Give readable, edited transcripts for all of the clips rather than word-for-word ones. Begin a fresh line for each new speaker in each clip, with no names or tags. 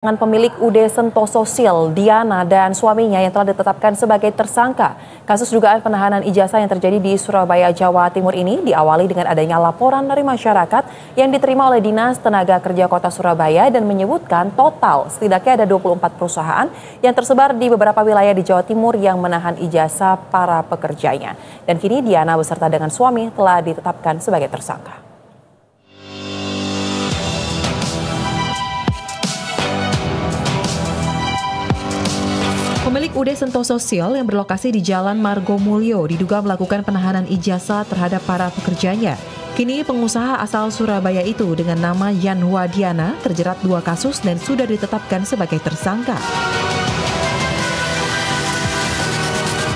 Pemilik UD Sentoso Sil, Diana dan suaminya yang telah ditetapkan sebagai tersangka. Kasus dugaan penahanan ijazah yang terjadi di Surabaya, Jawa Timur ini diawali dengan adanya laporan dari masyarakat yang diterima oleh Dinas Tenaga Kerja Kota Surabaya dan menyebutkan total setidaknya ada 24 perusahaan yang tersebar di beberapa wilayah di Jawa Timur yang menahan ijazah para pekerjanya. Dan kini Diana beserta dengan suami telah ditetapkan sebagai tersangka. Pemilik UD Sentoso Sil yang berlokasi di Jalan Margomulyo diduga melakukan penahanan ijazah terhadap para pekerjanya. Kini pengusaha asal Surabaya itu dengan nama Yanhua Diana terjerat 2 kasus dan sudah ditetapkan sebagai tersangka.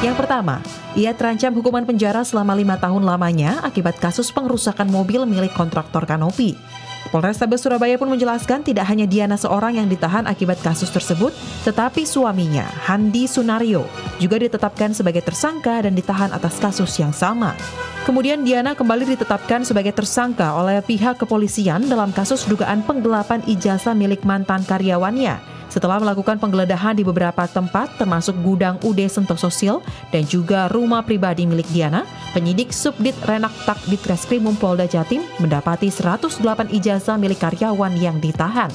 Yang pertama, ia terancam hukuman penjara selama 5 tahun lamanya akibat kasus pengerusakan mobil milik kontraktor Kanopi. Polrestabes Surabaya pun menjelaskan tidak hanya Diana seorang yang ditahan akibat kasus tersebut, tetapi suaminya, Handi Sunario, juga ditetapkan sebagai tersangka dan ditahan atas kasus yang sama. Kemudian Diana kembali ditetapkan sebagai tersangka oleh pihak kepolisian dalam kasus dugaan penggelapan ijazah milik mantan karyawannya. Setelah melakukan penggeledahan di beberapa tempat termasuk gudang UD Sentoso Sil dan juga rumah pribadi milik Diana, penyidik Subdit Renaktak Ditreskrimum Polda Jatim mendapati 108 ijazah milik karyawan yang ditahan.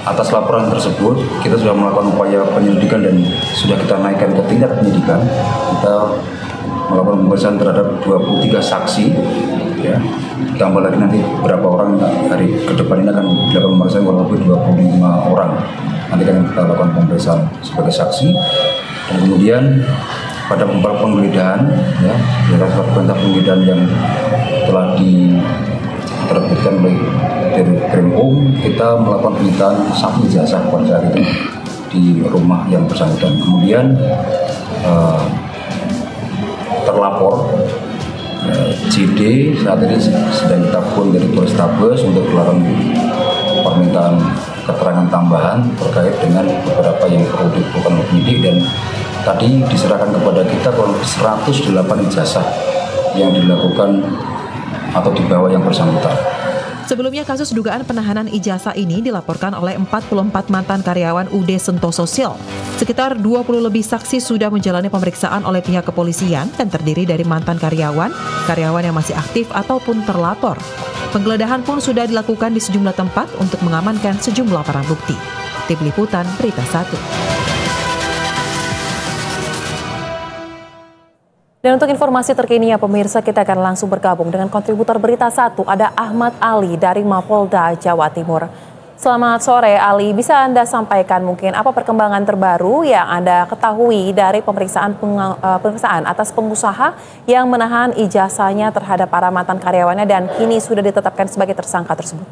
Atas laporan tersebut, kita sudah melakukan upaya penyelidikan dan sudah kita naikkan ke tingkat penyidikan. Kita melakukan pemeriksaan terhadap 23 saksi. Ya, tambah lagi nanti berapa orang hari ke depan ini akan dilakukan pemeriksaan kurang lebih 25 orang. Nanti kan kita lakukan pemeriksaan sebagai saksi. Dan kemudian pada penggeledahan, ya, atas perintah penggeledahan yang telah diterbitkan oleh Krimum, kita melakukan penyitaan 1 ijazah pada saat itu di rumah yang bersangkutan. Kemudian terlapor JD saat ini sedang kita pun dari Polrestabes untuk melakukan permintaan keterangan tambahan terkait dengan beberapa yang perlu dilakukan oleh penyidik, dan tadi diserahkan kepada kita kurang lebih 108 ijazah yang dilakukan atau dibawa yang bersangkutan.
Sebelumnya kasus dugaan penahanan ijazah ini dilaporkan oleh 44 mantan karyawan UD Sentoso Sil. Sekitar 20 lebih saksi sudah menjalani pemeriksaan oleh pihak kepolisian dan terdiri dari mantan karyawan yang masih aktif ataupun terlapor. Penggeledahan pun sudah dilakukan di sejumlah tempat untuk mengamankan sejumlah barang bukti. Tim Liputan Berita 1. Dan untuk informasi terkini ya pemirsa, kita akan langsung bergabung dengan kontributor Berita 1, ada Ahmad Ali dari Mapolda Jawa Timur. Selamat sore Ali, bisa Anda sampaikan mungkin apa perkembangan terbaru yang Anda ketahui dari pemeriksaan atas pengusaha yang menahan ijazahnya terhadap para mantan karyawannya dan kini sudah ditetapkan sebagai tersangka tersebut?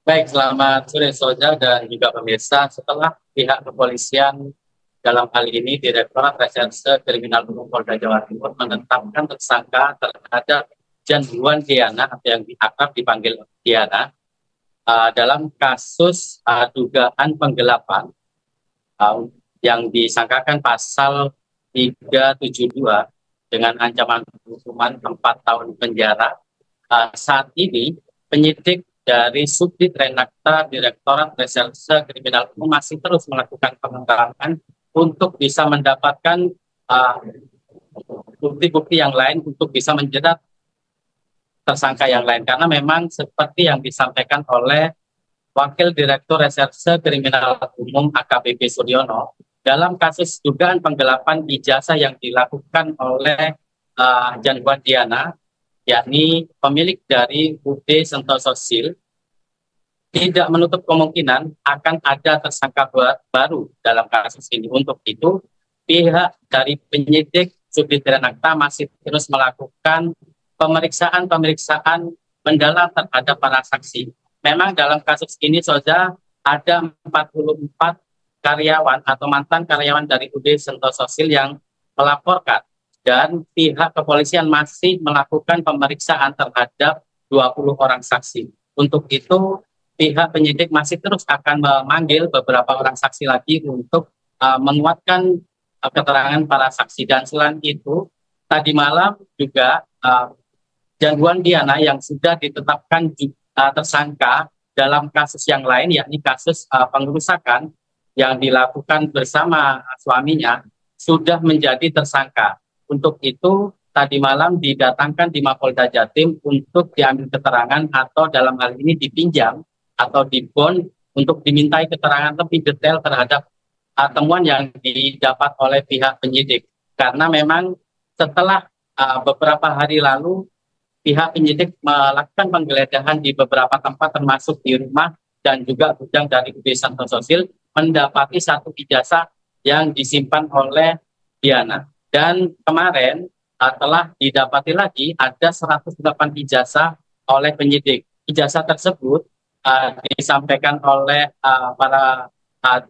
Baik, selamat sore Soja dan juga pemirsa. Setelah pihak kepolisian dalam hal ini Direktorat Reserse Kriminal Umum Polda Jawa Timur menetapkan tersangka terhadap Yanhua Diana atau yang akrab dipanggil Diana dalam kasus dugaan penggelapan yang disangkakan pasal 372 dengan ancaman hukuman 4 tahun penjara. Saat ini penyidik dari Subdit Renakta Direktorat Reserse Kriminal Umum masih terus melakukan pengembangan untuk bisa mendapatkan bukti-bukti yang lain untuk bisa menjerat tersangka yang lain, karena memang seperti yang disampaikan oleh Wakil Direktur Reserse Kriminal Umum AKBP Suryono dalam kasus dugaan penggelapan ijazah yang dilakukan oleh Yanhua Diana, yakni pemilik dari UD Sentoso Sil, tidak menutup kemungkinan akan ada tersangka baru dalam kasus ini. Untuk itu, pihak dari penyidik Subdit Renakta masih terus melakukan pemeriksaan mendalam terhadap para saksi. Memang dalam kasus ini saja ada 44 karyawan atau mantan karyawan dari UD Sentoso Sil yang melaporkan, dan pihak kepolisian masih melakukan pemeriksaan terhadap 20 orang saksi. Untuk itu, pihak penyidik masih terus akan memanggil beberapa orang saksi lagi untuk menguatkan keterangan para saksi. Dan selain itu, tadi malam juga Yanhua Diana yang sudah ditetapkan tersangka dalam kasus yang lain, yakni kasus pengerusakan yang dilakukan bersama suaminya, sudah menjadi tersangka. Untuk itu, tadi malam didatangkan di Mapolda Jatim untuk diambil keterangan atau dalam hal ini dipinjam atau dibond untuk dimintai keterangan lebih detail terhadap temuan yang didapat oleh pihak penyidik. Karena memang setelah beberapa hari lalu pihak penyidik melakukan penggeledahan di beberapa tempat termasuk di rumah dan juga gudang dari UD Santoso, mendapati satu ijazah yang disimpan oleh Diana. Dan kemarin telah didapati lagi ada 108 ijazah oleh penyidik. Ijazah tersebut disampaikan oleh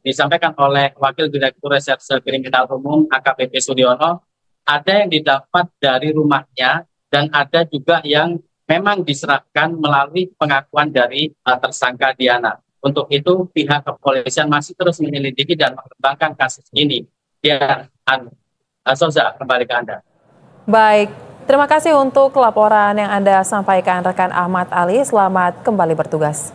disampaikan oleh Wakil Direktur Reserse Kriminal Umum AKBP Suryono. Ada yang didapat dari rumahnya dan ada juga yang memang diserahkan melalui pengakuan dari tersangka Diana. Untuk itu pihak kepolisian masih terus menyelidiki dan mengembangkan kasus ini. Ya, Soza, kembali ke Anda.
Baik, terima kasih untuk laporan yang Anda sampaikan rekan Ahmad Ali. Selamat kembali bertugas.